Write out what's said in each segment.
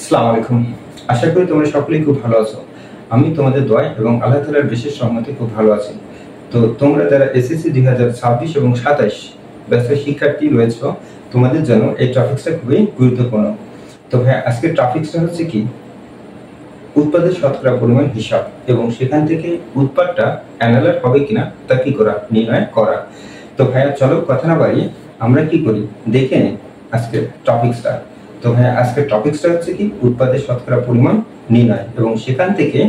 আসসালামু আলাইকুম। আশা করি তোমরা সকলেই খুব ভালো আছো। আমি তোমাদের দোয়ায় এবং আল্লাহ তাআলার বিশেষ রহমতে খুব ভালো আছি। তো তোমরা যারা এসএসসি 2026 এবং 27 ব্যাচের শিক্ষার্থী রয়েছো, তোমাদের জন্য এই টপিকসটা খুবই গুরুত্বপূর্ণ। তো ভাই আজকে টপিকসটা হচ্ছে কি, উৎপাদের শতকরা পরিমাণ হিসাব এবং সেখান থেকে উৎপাদটা অ্যানালার হবে কিনা তা কি করা, নির্ণয় করা। তো ভাইয়া চলো কথা না বাড়িয়ে আমরা কি করি দেখে নিই আজকের টপিকসটা। তো ভাইয়া আজকের টপিকসটা হচ্ছে কি, উৎপাদের শতকরা পরিমাণ নির্ণয় এবং সেখান থেকে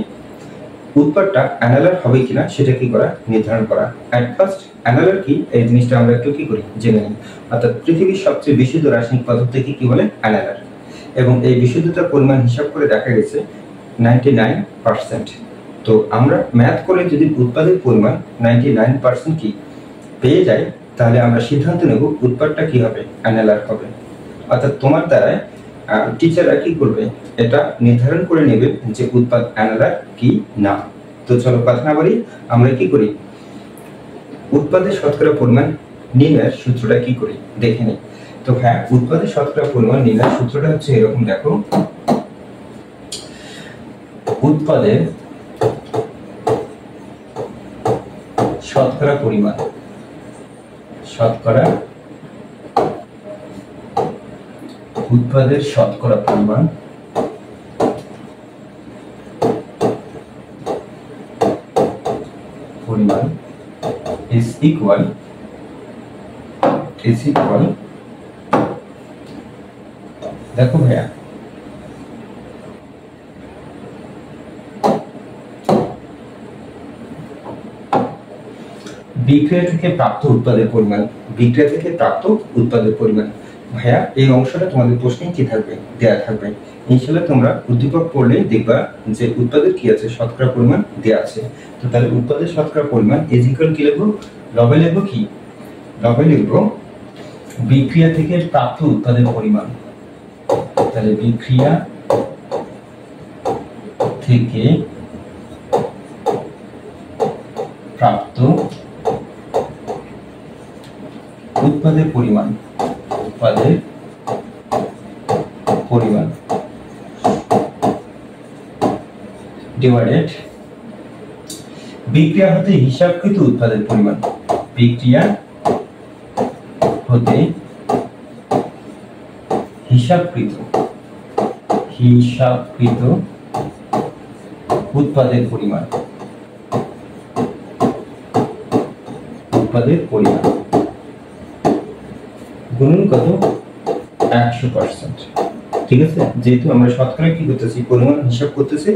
উৎপাদটা অ্যানালার হবে কিনা সেটা কি করা, নির্ধারণ করা। অ্যাট ফার্স্ট অ্যানালার কি এই জিনিসটা আমরা একটু কি করি জেনে নিই। অর্থাৎ পৃথিবীর সবচেয়ে বিশুদ্ধ রাসায়নিক পদার্থকে কি বলে, অ্যানালার। এবং এই বিশুদ্ধতার পরিমাণ হিসাব করে দেখা গেছে 99%। তো আমরা ম্যাথ করে যদি উৎপাদের পরিমাণ 99% কি পেয়ে যাই, তাহলে আমরা সিদ্ধান্ত নেব উৎপাদটা কি হবে, অ্যানালার হবে। অর্থাৎ তোমার দ্বারা টিচাররা কি করবে, এটা নির্ধারণ করে নেবে যে উৎপাদ অ্যানালার কি না। তো চলো কথা না বলি, আমরা কি করি উৎপাদের শতকরা পরিমাণ নির্ণয়ের সূত্রটা কি করি দেখে নিই। তো হ্যাঁ, উৎপাদের শতকরা পরিমাণ নির্ণয়ের সূত্রটা হচ্ছে এরকম, দেখো উৎপাদের শতকরা পরিমাণ, উৎপাদের শতকরা পরিমাণ is equal দেখো ভাইয়া বিক্রিয়া থেকে প্রাপ্ত উৎপাদের পরিমাণ, ভাইয়া এই অংশটা তোমাদের প্রশ্নে কি থাকবে, দেয়া থাকবে। ইনশাআল্লাহ তোমরা উদ্দীপক পড়লে দেখবা যে উৎপাদের কি আছে, শতকরা পরিমাণ দেয়া আছে। তো তাহলে উৎপাদের শতকরা পরিমাণ ইজ ইকুয়াল কি লিখবো, লবে লিখবো কি, লবে লিখবো বিক্রিয়া থেকে প্রাপ্ত উৎপাদের পরিমাণ। তাহলে বিক্রিয়া থেকে প্রাপ্ত উৎপাদের পরিমাণ, ডিভাইডেড বিক্রিয়া হতে হিসাবকৃত উৎপাদের পরিমাণ, বিক্রিয়া হতে হিসাবকৃত উৎপাদের পরিমাণ, গুণন কত, 100%। ঠিক আছে, যেহেতু আমরা শতকরা কি করতেছি, পরিমাণ হিসাব করতেছি,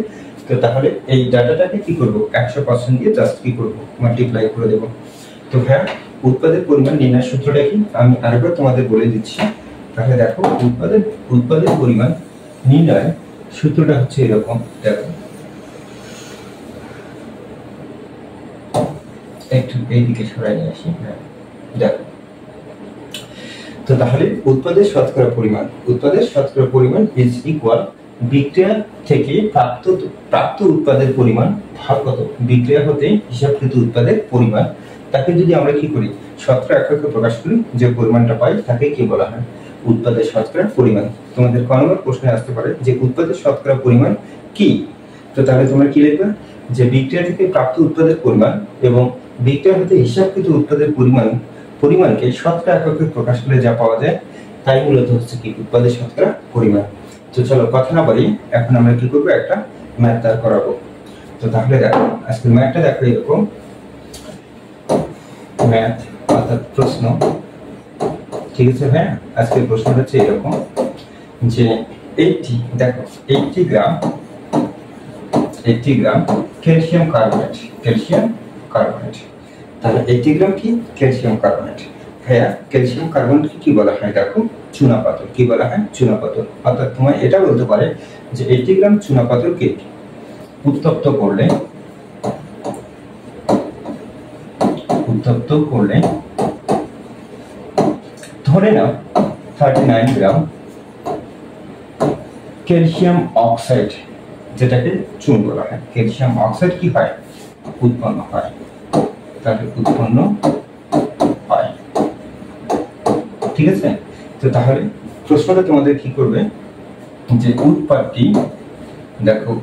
তো তাহলে এই ডাটাটাকে কি করব, 100% দিয়ে জাস্ট কি করব, মাল্টিপ্লাই করে দেব। তো হ্যাঁ, উৎপাদের পরিমাণ নির্ণয়ের সূত্রটা কি আমি আরেকবার তোমাদের বলে দিচ্ছি। তাহলে দেখো উৎপাদের পরিমাণ নির্ণয়ের সূত্রটা হচ্ছে এরকম, দেখো একটু এইদিকে সরাই নিয়ে আসি। হ্যাঁ দেখো, তো তাহলে উৎপাদের শতকরা পরিমাণ ইজ ইকুয়াল বিক্রিয়া থেকে প্রাপ্ত উৎপাদের পরিমাণ ভাগ কত, বিক্রিয়া হতে হিসাবকৃত উৎপাদের পরিমাণ। তাকে যদি আমরা কি করি, শতকরা এককে প্রকাশ করি, যে পরিমাণটা পাই তাকে কি বলা হয়, উৎপাদের শতকরা পরিমাণ। তোমাদের ক নম্বর প্রশ্নে আসতে পারে যে উৎপাদের শতকরা পরিমাণ কি। তো তাহলে তোমরা কি লিখবে, যে বিক্রিয়া থেকে প্রাপ্ত উৎপাদের পরিমাণ এবং বিক্রিয়া হতে হিসাবকৃত উৎপাদের পরিমাণকে শতকরা এককে প্রকাশ করলে যা পাওয়া যায় তাই মূলত হচ্ছে কি, উৎপাদের শতকরা পরিমাণ। তো চলো কথা না বলি, এখন আমরা কি করবো, একটা ম্যাথ দাঁড় করাবো। তো তাহলে দেখো আজকের ম্যাথটা দেখো এরকম, ম্যাথ অর্থাৎ প্রশ্ন। ঠিক আছে ভাইয়া, আজকের প্রশ্নটা হচ্ছে এরকম যে 80 গ্রাম ক্যালসিয়াম কার্বনেট। তাহলে 80 গ্রাম কি, ক্যালসিয়াম কার্বনেট। ভাইয়া ক্যালসিয়াম কার্বনেটকে কি বলা হয়, দেখো চুনাপাথর। কি বলা হয়, চুনাপাথর। অর্থাৎ তোমায় এটা বলতে পারে যে 80 গ্রাম চুনাপাথরকে উত্তপ্ত করলে ধরে নাও 39 গ্রাম ক্যালসিয়াম অক্সাইড, যেটাকে চুন বলা হয়, ক্যালসিয়াম অক্সাইড কি হয়, উৎপন্ন হয়। ঠিক আছে। তো তাহলে প্রশ্নটা তোমাদের কি করবে, যে উৎপাদটি, দেখো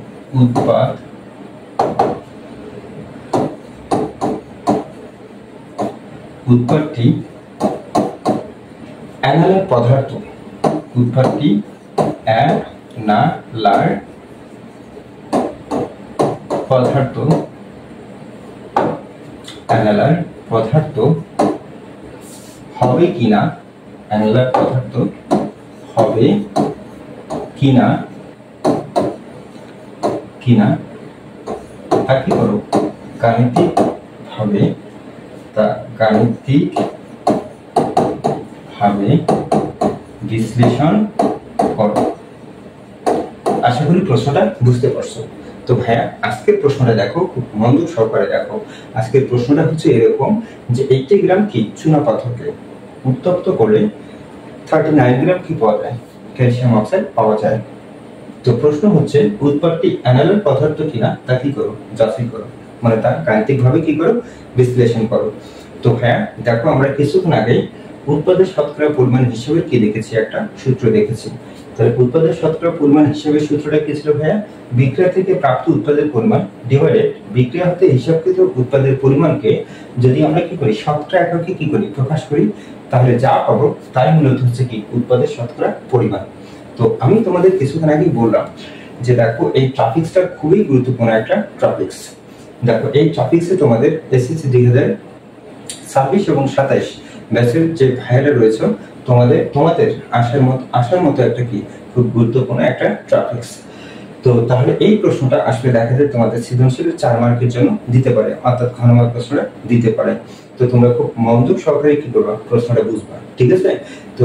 উৎপাদটি অ্যানালার পদার্থ, উৎপাদটি অ্যানালার পদার্থ, অ্যানালার পদার্থ হবে কিনা, অ্যানালার পদার্থ হবে কিনা তা কি করো, গাণিতিক ভাবে বিশ্লেষণ করো। আশা করি প্রশ্নটা বুঝতে পারছো। তো ভাইয়া আজকের প্রশ্নটা দেখো, খুব মনোযোগ সহকারে দেখো। আজকের প্রশ্নটা হচ্ছে এরকম যে 80 গ্রাম কি চুনা পাথরকে উত্তপ্ত করলে 39 গ্রাম কি পাওয়া যায়, ক্যালসিয়াম অক্সাইড পাওয়া যায়। তো প্রশ্ন হচ্ছে উৎপাদটি অ্যানালার পদার্থ কিনা তা কি করো, যাচাই করো, মানে তা গাণিতিক ভাবে কি করো, বিশ্লেষণ করো। তো ভাইয়া দেখো আমরা কিছুক্ষণ আগে উৎপাদের শতকরা পরিমাণ হিসেবে কি দেখেছি, একটা সূত্র দেখেছি। তাহলে উৎপাদের শতকরা পরিমাণ হিসেবে সূত্রটা কি ছিল ভাইয়া, বিক্রিয়া থেকে প্রাপ্ত উৎপাদের পরিমাণ ডিভাইডেড বিক্রিয়া হতে হিসাবকৃত উৎপাদের পরিমাণকে যদি আমরা কি করি শতকরা এককে কি করি প্রকাশ করি, তাহলে যা পাবো তাই মূলত হচ্ছে কি উৎপাদের শতকরা পরিমাণ। তো আমি তোমাদের কিছুক্ষণ আগেই বললাম যে দেখো এই ট্রাফিক্সটা খুবই গুরুত্বপূর্ণ একটা ট্রাফিক্স। দেখো এই ট্রাফিক্সে তোমাদের এসএসসি 2026 এবং 27 ব্যাচের যে ভাইয়ারা রয়েছে তোমাদের আসার মতো একটা কি খুব গুরুত্বপূর্ণ একটা ট্রাফিক্স। তো তাহলে এই প্রশ্নটা আসলে দেখা যায় তোমাদের সৃজনশীলের 4 মার্কের জন্য দিতে পারে, অর্থাৎ ঘনমার্ক প্রশ্নটা দিতে পারে। তো তোমরা খুব মনোযোগ সহকারে কি করবা, প্রশ্নটা বুঝবা, ঠিক আছে? তো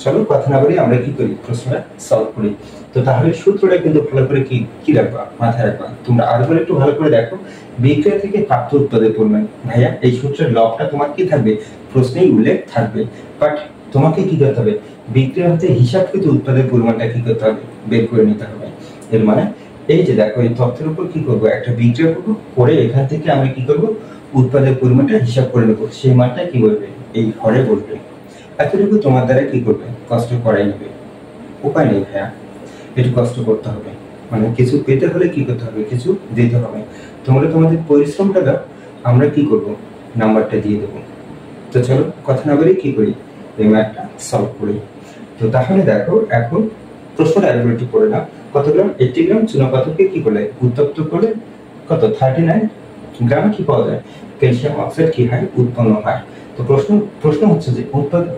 চলো কথা না বলি আমরা কি করি, প্রশ্নটা সলভ করি। তো তাহলে সূত্রটা কিন্তু ভালো করে কি রাখবা, মাথায় রাখবা। তোমরা আরেকবার একটু ভালো করে দেখো, বিক্রিয়া থেকে প্রাপ্ত উৎপাদের পরিমাণ। ভাইয়া এই সূত্রের লবটা তোমার কি থাকবে, প্রশ্নেই উল্লেখ থাকবে, বাট তোমাকে কি করতে হবে, বিক্রিয়া হতে হিসাবকৃত উৎপাদের পরিমাণটা কি করতে হবে, বের করে নিতে হবে। এর মানে এই যে দেখো এই তথ্যের উপর কি করবো, একটা বিক্রিয়া করবো, করে এখান থেকে আমরা কি করবো, উৎপাদের পরিমাণটা হিসাব করে নেবো, সেই মানটা কি বলবে, এই ঘরে বলবে। এতটুকু তোমার দ্বারা কি করবে, কষ্ট করাই নেবে, উপায় নেই ভাইয়া, একটু কষ্ট করতে হবে। মানে কিছু পেতে হলে কি করতে হবে, কিছু দিতে হবে। তোমরা তোমাদের পরিশ্রমটা দাও, আমরা কি করব, নাম্বারটা দিয়ে দেবো। তো চলো কথা না বলে কি করি, এই ম্যাথটা সলভ করি। তো তাহলে দেখো এখন প্রশ্নটা একবার একটু করে নাও। কত গ্রাম, 80 গ্রাম চুনা পাথরকে কি করলে উত্তপ্ত করলে কত 39 গ্রাম কি পাওয়া যায়, ক্যালসিয়াম অক্সাইড কি হয়, উৎপন্ন হয়। তো প্রশ্ন হচ্ছে যে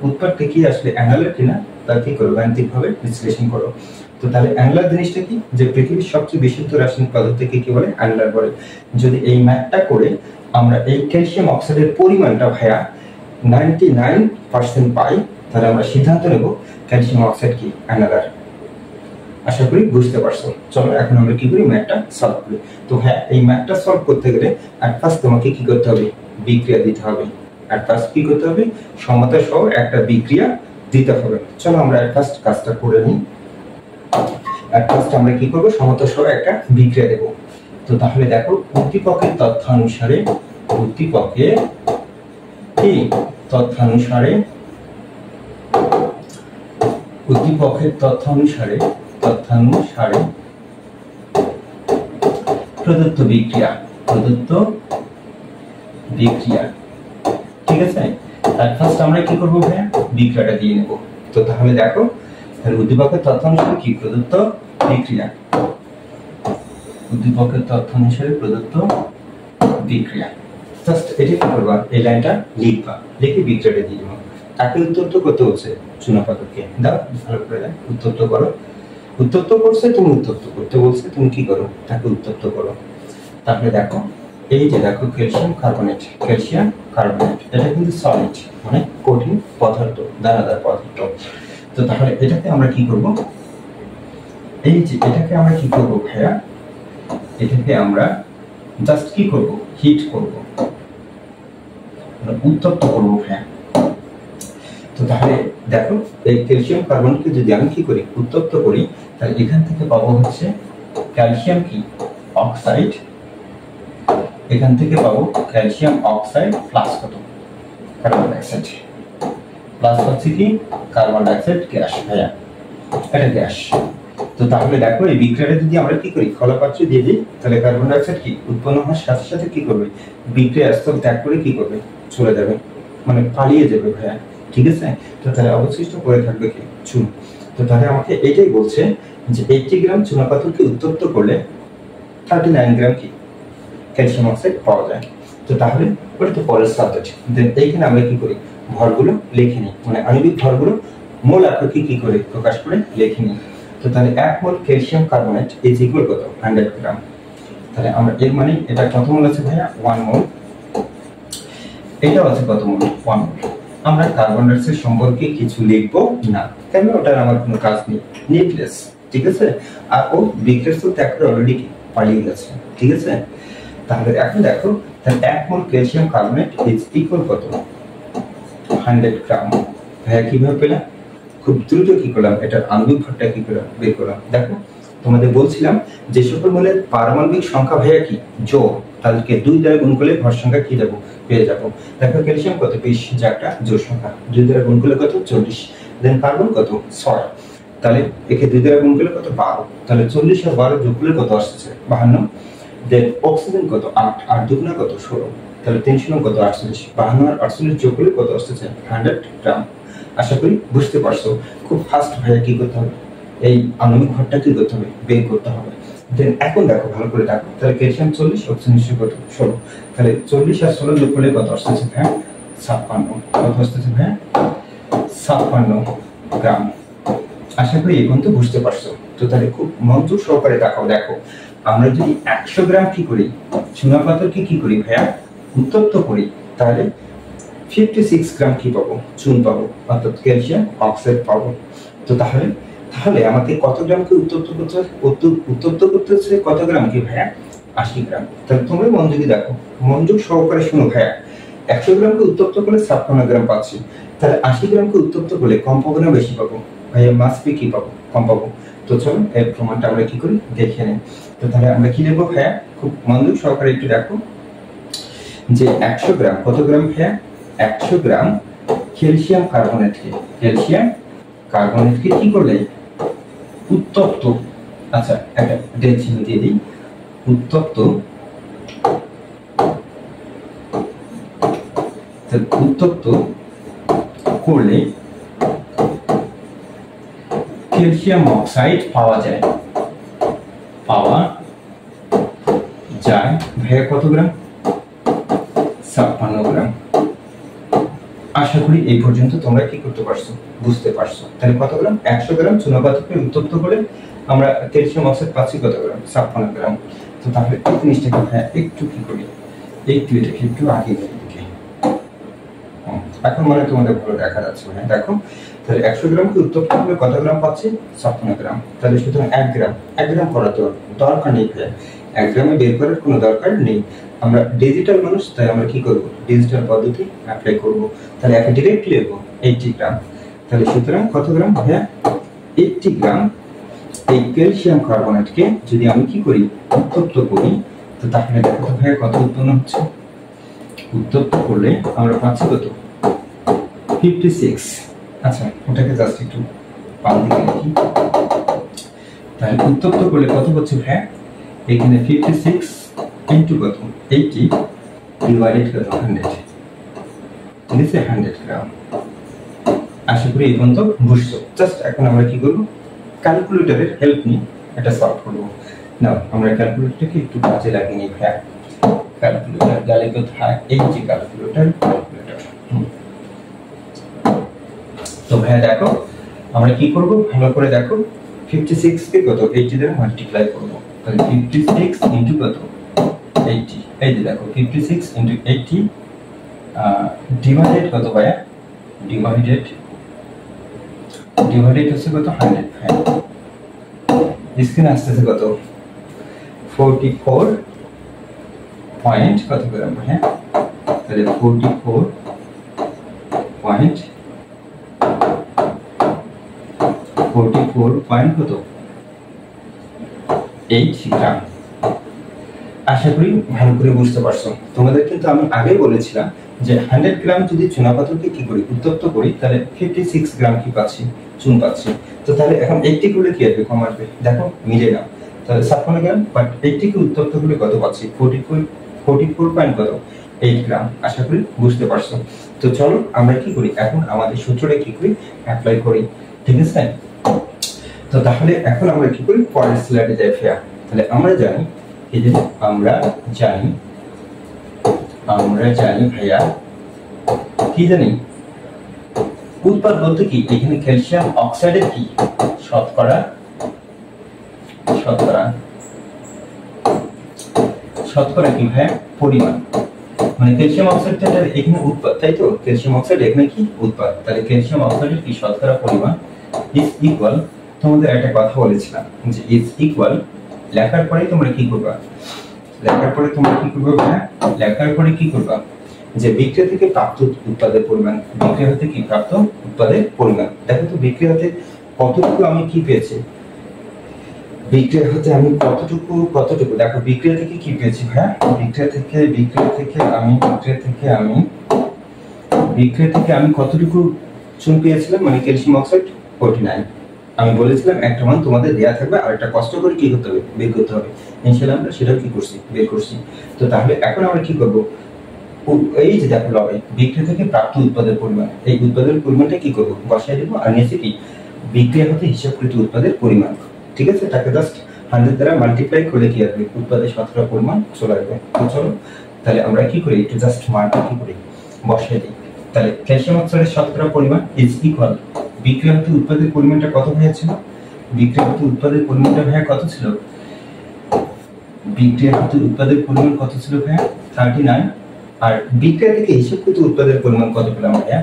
উৎপাদকে কি আসলে অ্যানালার কিনা তা কি করো, গাণিতিক ভাবে বিশ্লেষণ করো। তো তাহলে অ্যানালার জিনিসটা কি, যে পৃথিবীর সবচেয়ে বিশুদ্ধ রাসায়নিক পদার্থকে কি বলে, অ্যানালার বলে। যদি এই ম্যাথটা করে আমরা এই ক্যালসিয়াম অক্সাইডের পরিমাণটা ভাইয়া 99% পাই, তাহলে আমরা সিদ্ধান্ত নেব ক্যালসিয়াম অক্সাইড কি অ্যানালার। আশা করি বুঝতে পারছো। চলো এখন আমরা কি করি, ম্যাথটা সলভ করি। তো হ্যাঁ এই ম্যাথটা সলভ করতে গেলে এট ফার্স্ট তোমাকে কি করতে হবে, বিক্রিয়া দিতে হবে। এট ফার্স্ট কি করতে হবে, সমতা সহ একটা বিক্রিয়া দিতে হবে। চলো আমরা এট ফার্স্ট কাজটা করে নিই। এট ফার্স্ট আমরা কি করব, সমতা সহ একটা বিক্রিয়া দেব। তো তাহলে দেখো উদ্দীপকের তথ্যানুসারে প্রদত্ত বিক্রিয়া, ঠিক আছে। এট ফার্স্ট আমরা কি করব ভাইয়া, বিক্রিয়াটা দিয়ে নেব। তো তাহলে দেখো তাহলে উদ্দীপকের তথ্যানুসারে কি প্রদত্ত বিক্রিয়া, জাস্ট এটা কি করবা, এই লাইনটা লিখবা, লিখে বিক্রিয়াটা দিয়ে দেবো। তাকে উত্তপ্ত করতে হচ্ছে চুনা পাথরকে, দাও ভালো করে দাও, উত্তপ্ত করো। উত্তপ্ত করছে তুমি, উত্তপ্ত করতে বলছে তুমি কি করো, তাকে উত্তপ্ত করো। তাহলে দেখো এই যে দেখো ক্যালসিয়াম কার্বনেট, এটা কিন্তু সলিড মানে কঠিন পদার্থ, দানাদার পদার্থ। তো তাহলে এটাকে আমরা কি করব, এই যে এটাকে আমরা কি করব ভাইয়া, এটাকে আমরা জাস্ট কি করব, হিট করব, উত্তপ্ত করব ভাইয়া। তো তাহলে দেখো এই ক্যালসিয়াম কার্বনকে যদি আমি কি করি, উত্তপ্ত করি, তাহলে এখান থেকে পাবো হচ্ছে ক্যালসিয়াম কি অক্সাইড, এখান থেকে পাবো ক্যালসিয়াম অক্সাইড প্লাস কত, কার্বন ডাইঅক্সাইড, প্লাস হচ্ছে কি কার্বন ডাইঅক্সাইড গ্যাস ভাইয়া, এটা গ্যাস। তো তাহলে দেখো এই বিক্রিয়াটা যদি আমরা কি করি ফলপাত্রে দিয়ে দিই, তাহলে কার্বন ডাই অক্সাইড কি উৎপন্ন হওয়ার সাথে সাথে কি করবে, বিক্রিয়া স্থল ত্যাগ করে কি করবে, চলে যাবে, মানে পালিয়ে যাবে ভাইয়া। ঠিক আছে, তো তাহলে অবশিষ্ট পড়ে থাকবে কি চুন। তো তাহলে আমাকে এইটাই বলছে যে 80 গ্রাম চুনাপাথরকে উত্তপ্ত করলে 39 গ্রাম কি ক্যালসিয়াম অক্সাইড পাওয়া যায়। তো তাহলে ওটা তো পরের সাবজেক্ট। দেন এইখানে আমরা কি করি ভরগুলো লিখে নিই, মানে আণবিক ভরগুলো মোল আকৃতি কি করে প্রকাশ করে লিখে নিই। তো তাহলে 1 মোল ক্যালসিয়াম কার্বনেট ইজ ইকুয়াল কত 100 গ্রাম। তাহলে আমরা এর মানে এটা কত মোল আছে ভাইয়া 1 মোল, এটাও আছে কত মোল 1 মোল। আমরা কার্বন ডাই অক্সাইড সম্পর্কে কিছু লিখব না, কেন ওটার আমার কোনো কাজ নেই, নিডলেস। ঠিক আছে, আর ও বিক্রিয়া স্থল ত্যাগ করে অলরেডি পালিয়ে গেছে। ঠিক আছে, তাহলে এখন দেখো তাহলে 1 মোল ক্যালসিয়াম কার্বনেট ইজ ইকুয়াল কত 100 গ্রাম। ভাইয়া কিভাবে পেলাম, খুব দ্রুত কি করলাম এটার আণবিক ভরটা কি করলাম বের করলাম। দেখো তোমাদের বলছিলাম যে সকল মৌলের পারমাণবিক সংখ্যা ভাইয়া কি জোড়, তাদেরকে 2 দ্বারা গুণ করলে ভর সংখ্যা কি দেবো পেয়ে যাবো। দেখো ক্যালসিয়াম কত 20, যা একটা জোড় সংখ্যা, 2 দ্বারা গুণ করলে কত 40। দেন কার্বন কত 6, তাহলে একে 2 দ্বারা গুণ করলে কত 12, তাহলে 40 আর 12 যোগ করলে কত আসছে 52। দেন অক্সিজেন কত 8, 8 দুগুণা কত 16, তাহলে 300 কত 48, 52 আর 48 যোগ করলে কত আসছে 100 গ্রাম। আশা করি বুঝতে পারছো। খুব ফাস্ট ভাইয়া কি করতে হবে, এই আণবিক ভরটা কি করতে হবে বের করতে হবে। দেন এখন দেখো ভালো করে দেখো, তাহলে ক্যালসিয়াম 40, অক্সিজেন কত 16, তাহলে 40 আর 16 যোগ করলে কত আসছে ভাইয়া 56, কত আসছে ভাইয়া 56 গ্রাম। আশা করি এই পর্যন্ত বুঝতে পারছো। তো তাহলে খুব মনোযোগ সহকারে দেখো আমরা যদি 100 গ্রাম কি করি চুনাপাথরকে কি করি ভাইয়া উত্তপ্ত করি, তাহলে 56 গ্রাম কি পাবো চুন পাবো, অর্থাৎ ক্যালসিয়াম অক্সাইড পাবো। তো তাহলে আমাকে কত গ্রামকে উত্তপ্ত করতে হচ্ছে কত গ্রাম কি ভাইয়া 80 গ্রাম। তাহলে তোমরা মনোযোগ সহকারে শুনো ভাইয়া, 100 গ্রামকে উত্তপ্ত করলে 56 গ্রাম পাচ্ছি, তাহলে 80 গ্রামকে উত্তপ্ত করলে কম পাবো না বেশি পাবো ভাইয়া, মাস্ট বি কি পাবো কম পাবো। তো চলো এর প্রমাণটা আমরা কি করি দেখে নিই। তো তাহলে আমরা কি লিখবো ভাইয়া, খুব মনোযোগ সহকারে একটু দেখো যে 100 গ্রাম কত গ্রাম ভাইয়া 100 গ্রাম ক্যালসিয়াম কার্বনেটকে কি করলে উত্তপ্ত, আচ্ছা একটা ডেল চিহ্ন দিয়ে দিই, উত্তপ্ত করলে ক্যালসিয়াম অক্সাইড পাওয়া যায় ভাইয়া কত গ্রাম 56 গ্রাম। আশা করি এই পর্যন্ত তোমরা কি করতে পারছো বুঝতে পারছো। তাহলে কত গ্রাম 100 গ্রাম চুনাপাথরকে উত্তপ্ত করে আমরা ক্যালসিয়াম অক্সাইড পাচ্ছি কত গ্রাম 56 গ্রাম। তো তাহলে এই জিনিসটাকে হ্যাঁ একটু কি করি এটাকে একটু আগে দিকে, এখন মানে তোমাদের ভালো দেখা যাচ্ছে। হ্যাঁ দেখো তাহলে 100 গ্রামকে উত্তপ্ত করলে কত গ্রাম পাচ্ছি 56 গ্রাম। তাহলে সুতরাং 1 গ্রাম করার তো দরকার নেই, 1 গ্রামে বের করার কোনো দরকার নেই। আমরা ডিজিটাল মানুষ, তাই আমরা কি করব ডিজিটাল পদ্ধতি অ্যাপ্লাই করব। তাহলে একে ডিরেক্ট লিখব 80 গ্রাম। তাহলে সুতরাং কত গ্রাম ভাইয়া 80 গ্রাম এই ক্যালসিয়াম কার্বনেটকে যদি আমি কি করি উত্তপ্ত করি, তো তাহলে দেখো ভাইয়া কত উৎপন্ন হচ্ছে, উত্তপ্ত করলে আমরা পাচ্ছি কত 56। আচ্ছা ওটাকে জাস্ট একটু পাল দিকে লিখি। তাহলে উত্তপ্ত করলে কত হচ্ছে ভাইয়া, এখানে 56 ইনটু কত 80 ডিভাইডেড কত 100, ঠিক আছে 100 গ্রাম। আশা করি এই পর্যন্ত বুঝছো। জাস্ট এখন আমরা কি করব ক্যালকুলেটরের হেল্প নিয়ে এটা সলভ করব। নাও আমরা ক্যালকুলেটরকে একটু কাজে লাগিয়ে নিই ভাইয়া। ক্যালকুলেটর গেলে কোথায়, এই যে ক্যালকুলেটর। তো ভাইয়া দেখো আমরা কি করব ভালো করে দেখো, 56 কে কত 80 দ্বারা মাল্টিপ্লাই করব। তাহলে 56 ইনটু কত 80, এই যে দেখো 56 ইনটু 80 ডিভাইডেড কত ভাইয়া, ডিভাইডেড হচ্ছে কত 100। হ্যাঁ স্ক্রিনে আসতেছে কত 44 পয়েন্ট কত গ্রাম। হ্যাঁ তাহলে 44 পয়েন্ট কত 8 গ্রাম। আশা করি ভালো করে বুঝতে পারছো। তোমাদের কিন্তু আমি আগেই বলেছিলাম যে 100 গ্রাম যদি চুনাপাথরকে কি করি উত্তপ্ত করি তাহলে 56 গ্রাম কি পাচ্ছি চুন পাচ্ছি। তো তাহলে এখন 80 করলে কি হবে কম আসবে, দেখো মিলে না, তাহলে 56 গ্রাম, বাট 80 কে উত্তপ্ত করলে কত পাচ্ছি 44.8 গ্রাম। আশা করি বুঝতে পারছো। তো চলো আমরা কি করি এখন আমাদের সূত্রটা কি করি অ্যাপ্লাই করি, ঠিক আছে। তো তাহলে এখন আমরা কি করি পরের স্লাইডে যাই ভাইয়া। তাহলে আমরা জানি এই যে আমরা জানি ভাইয়া কি জানি উৎপাদ বলতে কি এখানে ক্যালসিয়াম অক্সাইডের কি শতকরা কি ভাইয়া পরিমাণ, মানে ক্যালসিয়াম অক্সাইডটা এখানে উৎপাদ, তাই তো ক্যালসিয়াম অক্সাইড এখানে কি উৎপাদ, তাহলে ক্যালসিয়াম অক্সাইডের কি শতকরা পরিমাণ ইজ ইকুয়াল, তোমাদের একটা কথা বলেছিলাম যে ইজ ইকুয়াল লেখার পরে তোমরা কি করবা যে বিক্রিয়া থেকে প্রাপ্ত উৎপাদের পরিমাণ, বিক্রিয়া হতে কি প্রাপ্ত উৎপাদের পরিমাণ। দেখো তো বিক্রিয়া হতে কতটুকু আমি কি পেয়েছি, বিক্রিয়া হতে আমি কতটুকু দেখো বিক্রিয়া থেকে কি পেয়েছি ভাইয়া, বিক্রিয়া থেকে আমি কতটুকু চুন পেয়েছিলাম, মানে ক্যালসিয়াম অক্সাইড 49। আমি বলেছিলাম একটা মান তোমাদের দেয়া থাকবে আর একটা কষ্ট করে কি করতে হবে বের করতে হবে, ইনশাআল্লাহ আমরা সেটাও কি করছি বের করছি। তো তাহলে এখন আমরা কি করব, এই যে দেখো লবে বিক্রিয়া থেকে প্রাপ্ত উৎপাদের পরিমাণ, এই উৎপাদের পরিমাণটা কি করব বসায় দেব, আর নিচে কি বিক্রিয়া হতে হিসাবকৃত উৎপাদের পরিমাণ, ঠিক আছে। তাকে জাস্ট 100 দ্বারা মাল্টিপ্লাই করলে কি আসবে উৎপাদের শতকরা পরিমাণ চলে আসবে। তো চলো তাহলে আমরা কি করি একটু জাস্ট মানটা কি করি বসায় দিই। তাহলে ক্যালসিয়াম অক্সাইডের শতকরা পরিমাণ ইজ ইকুয়াল বিক্রিয়া হতে উৎপাদের পরিমাণটা কত হয়েছিল, বিক্রিয়া হতে উৎপাদের পরিমাণটা ভাইয়া কত ছিল, বিক্রিয়া হতে উৎপাদের পরিমাণ কত ছিল ভাইয়া 39, আর বিক্রিয়া থেকে হিসাবকৃত উৎপাদের পরিমাণ কত পেলাম ভাইয়া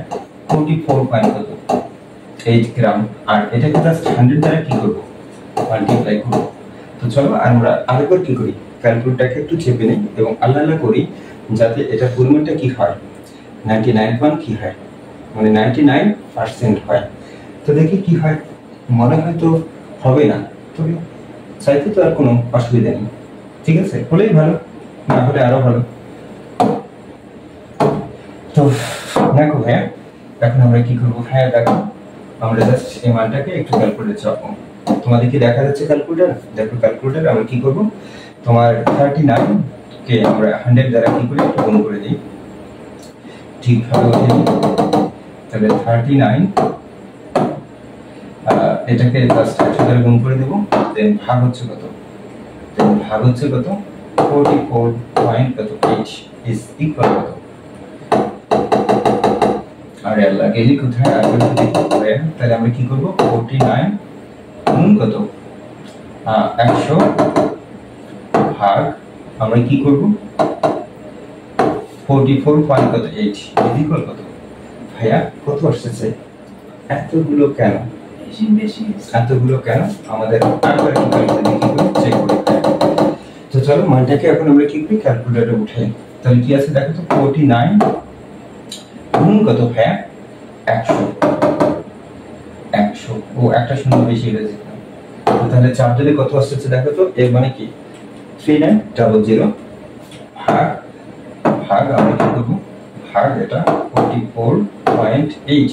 44.8 গ্রাম, আর এটাকে জাস্ট 100 দ্বারা কি করব মাল্টিপ্লাই করব। তো চলো আমরা আরেকবার কি করি ক্যালকুলেটরটাকে একটু চেপে নেই এবং আল্লাহ করি যাতে এটার পরিমাণটা কি হয় 99 কি হয়, মানে 99% হয়। তো দেখি কি হয়, মনে হয় তো হবে না, তবে চাইতে তো আর কোনো অসুবিধা নেই, ঠিক আছে, হলেই ভালো, না হলে আরো ভালো। তো দেখো ভাইয়া এখন আমরা কি করবো, হ্যাঁ দেখো আমরা জাস্ট এই মানটাকে একটু ক্যালকুলেটর চাপবো, তোমাদের কি দেখা যাচ্ছে ক্যালকুলেটর, দেখো ক্যালকুলেটর আমরা কি করব, তোমার 39 কে আমরা 100 দ্বারা কি করে একটু গুণ করে দিই, ঠিকভাবে ওঠে, তাহলে 39 এটাকে জাস্ট 100 দ্বারা গুণ করে দেব, দেন ভাগ হচ্ছে কত 44.8 ইজ ইকুয়াল কত, আর আল্লাহ গেলি কোথায় আগে দেখি, তাহলে আমরা কি করব 49 গুণ কত 100 ভাগ আমরা কি করব 44.8 ইজ ইকুয়াল কত ভাইয়া কত আসছে, এতগুলো কেন আমাদের আরেকবার কি করতে দেখি চেক করে। তো চলো মানটাকে এখন আমরা কি করি ক্যালকুলেটরে উঠাই, তাহলে কি আছে দেখো তো 49 গুণ কত ভাইয়া 100 ও একটা শূন্য বেশি হয়ে যেত, তাহলে চাপ দিলে কত আসছে দেখো তো, এর মানে কি 3900 ভাগ আমরা কি করব ভাগ এটা 44.8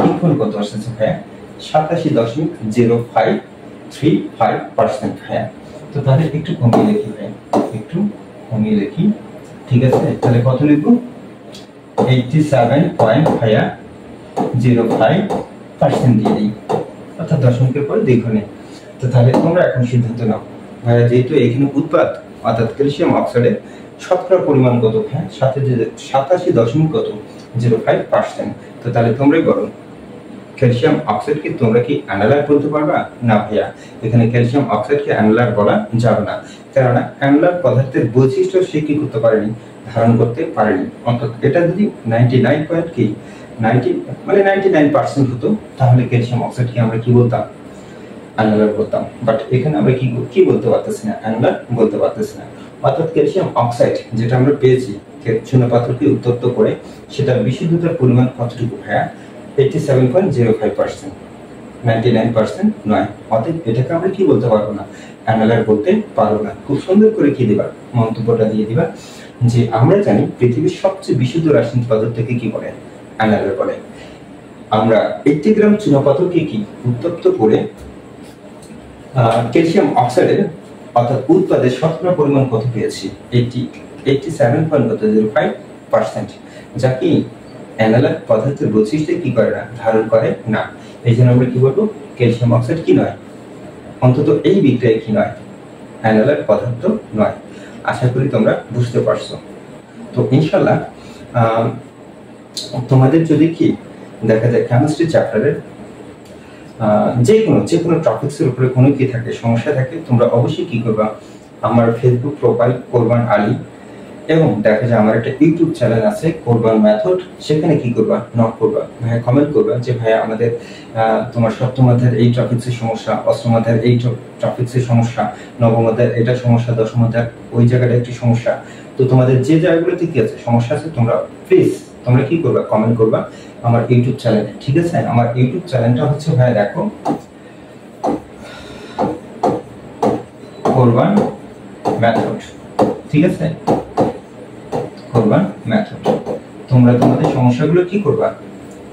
ইকুয়াল কত আসছে ভাইয়া 87.0535% ভাইয়া। তো তাহলে একটু কমিয়ে লিখি ভাইয়া, ঠিক আছে, তাহলে কত লিখবো 87.05% দিয়ে দিই, অর্থাৎ দশমিকের পরে দ্বিগুণে। তো তাহলে তোমরা এখন সিদ্ধান্ত নাও ভাইয়া, যেহেতু এখানে উৎপাদ অর্থাৎ ক্যালসিয়াম অক্সাইডের শতকরা পরিমাণ কত, হ্যাঁ 87.05%। তো তাহলে তোমরাই বলো ক্যালসিয়াম অক্সাইডকে তোমরা কি অ্যানালার বলতে পারবা, না ভাইয়া এখানে ক্যালসিয়াম অক্সাইডকে অ্যানালার বলা যাবে না, কেননা অ্যানালার পদার্থের বৈশিষ্ট্য সে কি করতে পারেনি ধারণ করতে পারেনি, অর্থাৎ এটা যদি 99% হতো তাহলে ক্যালসিয়াম অক্সাইডকে আমরা কি বলতাম অ্যানালার বলতাম, বাট এখানে আমরা কি বলতে পারতেছি না, অ্যানালার বলতে পারতেছি না। অর্থাৎ ক্যালসিয়াম অক্সাইড যেটা আমরা পেয়েছি চুনাপাথরকে উত্তপ্ত করে সেটার বিশুদ্ধতার পরিমাণ কতটুকু ভাইয়া 87.05%, 99% নয়, অতএব এটাকে আমরা কি বলতে পারবো না অ্যানালার বলতে পারবো না। খুব সুন্দর করে কি দিবা মন্তব্যটা দিয়ে দিবা, যে আমরা জানি পৃথিবীর সবচেয়ে বিশুদ্ধ রাসায়নিক পদার্থকে কি বলে? অ্যানালার বলে। আমরা 80 গ্রাম চুনাপাথরকে কি উত্তপ্ত করে ক্যালসিয়াম অক্সাইডের অর্থাৎ উৎপাদের শতকরা পরিমাণ কত পেয়েছি? 87.05%, যা কি অ্যানালার পদার্থের বৈশিষ্ট্য কি করে না, ধারণ করে না। এই জন্য আমরা কি বলবো? ক্যালসিয়াম অক্সাইড কি নয়, অন্তত এই বিক্রিয়ায় কি নয়, অ্যানালার পদার্থ নয়। আশা করি তোমরা বুঝতে পারছো। তো ইনশাল্লাহ তোমাদের যদি কি দেখা যায় কেমিস্ট্রি চ্যাপ্টারের যে কোনো টপিকসের উপরে কোনো কি থাকে, সমস্যা থাকে, তোমরা অবশ্যই কি করবা, আমার ফেসবুক প্রোফাইল কোরবান আলী, এবং দেখা যায় আমার একটা ইউটিউব চ্যানেল আছে কোরবান মেথড, সেখানে কি করবা, নক করবা, ভাইয়া কমেন্ট করবা যে ভাইয়া আমাদের তোমার সপ্তম অধ্যায়ের এই টপিক্সের সমস্যা, অষ্টম অধ্যায়ের এই টপিক্সের সমস্যা, নবম অধ্যায়ের এটা সমস্যা, দশম অধ্যায়ের ওই জায়গাটা একটি সমস্যা। তো তোমাদের যে জায়গাগুলোতে কি আছে সমস্যা আছে, তোমরা প্লিজ তোমরা কি করবা, কমেন্ট করবা আমার ইউটিউব চ্যানেলে, ঠিক আছে? আমার ইউটিউব চ্যানেলটা হচ্ছে ভাইয়া দেখো কোরবান মেথড, ঠিক আছে? কোরবান মেথড। তোমরা তোমাদের সমস্যাগুলো কি করবা,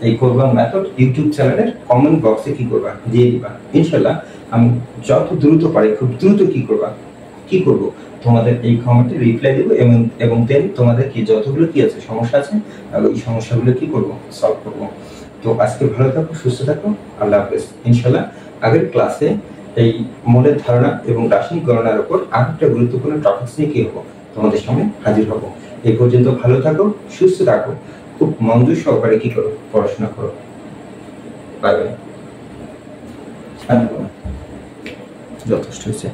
এই কোরবান মেথড ইউটিউব চ্যানেলের কমেন্ট বক্সে কি করবা, দিয়ে দিবা। ইনশাআল্লাহ আমি যত দ্রুত পারি খুব দ্রুত কি করব তোমাদের এই কমেন্টে রিপ্লাই দেব, এবং দেন তোমাদের কি যতগুলো কি আছে সমস্যা আছে ওই সমস্যাগুলো কি করব, সলভ করব। তো আজকে ভালো থাকো, সুস্থ থাকো, আল্লাহ হাফেজ। ইনশাআল্লাহ আগের ক্লাসে এই মূলের ধারণা এবং রাসায়নিক গণনার উপর আরেকটা গুরুত্বপূর্ণ টপিকস নিয়ে কি হবো, তোমাদের সামনে হাজির হব। এই পর্যন্ত ভালো থাকো, সুস্থ থাকো, খুব মনোযোগ সহকারে কি করো, পড়াশোনা করো। Bye bye. যথেষ্ট হয়েছে।